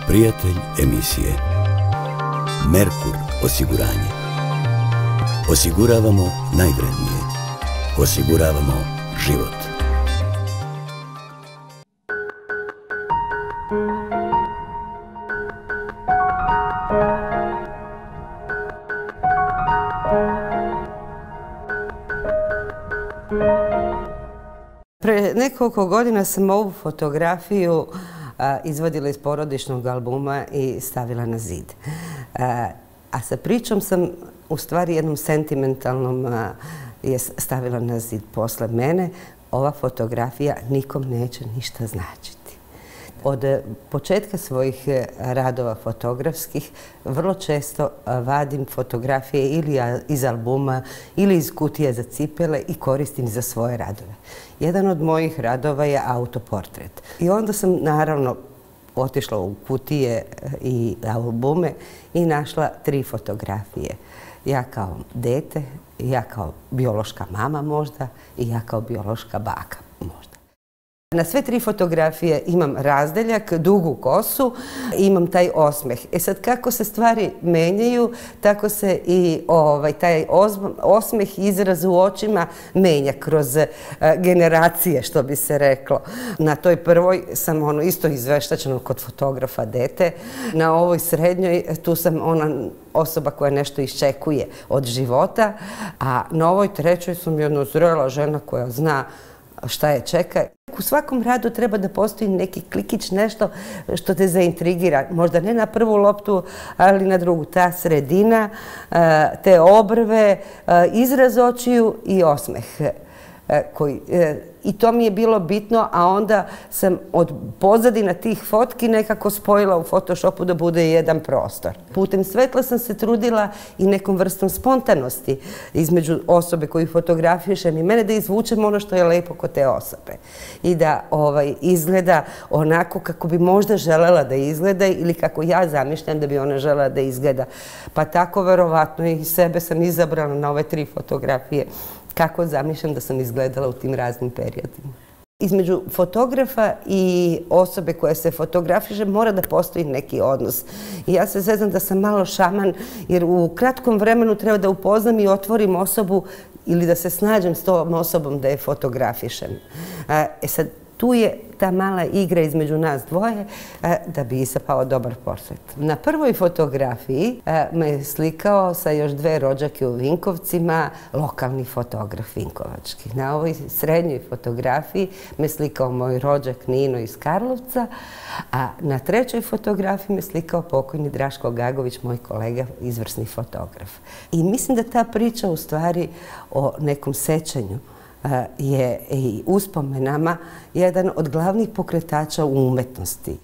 Prijatelj emisije Merkur osiguranje. Osiguravamo najvrednije. Osiguravamo život. Pre nekoliko godina sam ovu fotografiju izvadila iz porodičnog albuma i stavila na zid. A sa pričom sam u stvari jednom sentimentalnom je stavila na zid. Posle mene ova fotografija nikom neće ništa značiti. Od početka svojih radova fotografskih vrlo često vadim fotografije ili iz albuma ili iz kutije za cipele i koristim za svoje radove. Jedan od mojih radova je autoportret. I onda sam naravno otišla u kutije i albume i našla 3 fotografije. Ja kao dete, ja kao biološka mama možda i ja kao biološka baka možda. Na sve 3 fotografije imam razdeljak, dugu kosu i imam taj osmeh. Sad kako se stvari menjaju, tako se i taj osmeh, izraz u očima menja kroz generacije, što bi se reklo. Na toj prvoj sam isto izveštačena kod fotografa dete. Na ovoj srednjoj tu sam ona osoba koja nešto iščekuje od života, a na ovoj trećoj sam jedna zrela žena koja zna šta je čeka. U svakom radu treba da postoji neki klikić, nešto što te zaintrigira. Možda ne na prvu loptu, ali na drugu. Ta sredina, te obrve, izraz očiju i osmeh. I to mi je bilo bitno, a onda sam od pozadina tih fotki nekako spojila u Photoshopu da bude jedan prostor. Putem svetla sam se trudila i nekom vrstom spontanosti između osobe koju fotografišem i mene, da izvučem ono što je lepo kod te osobe. I da izgleda onako kako bi možda želela da izgleda ili kako ja zamišljam da bi ona želela da izgleda. Pa tako verovatno i sebe sam izabrala na ove 3 fotografije. Kako zamišljam da sam izgledala u tim raznim periodima. Između fotografa i osobe koja se fotografiše mora da postoji neki odnos. I ja se zezam da sam malo šaman, jer u kratkom vremenu treba da upoznam i otvorim osobu ili da se snađem s tom osobom da je fotografišem. Sad, tu je ta mala igra između nas dvoje da bi isapao dobar portret. Na prvoj fotografiji me je slikao sa još 2 rođake u Vinkovcima, lokalni fotograf vinkovački. Na ovoj srednjoj fotografiji me slikao moj rođak Nino iz Karlovca, a na 3. fotografiji me slikao pokojni Draško Gagović, moj kolega, izvrsni fotograf. I mislim da ta priča u stvari o nekom sećanju je i uspomenama jedan od glavnih pokretača u umetnosti.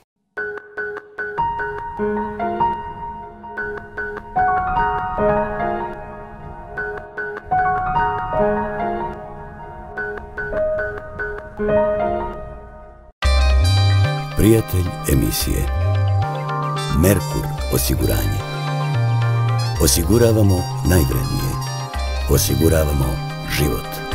Prijatelj emisije Merkur osiguranje. Osiguravamo najvrednije. Osiguravamo život.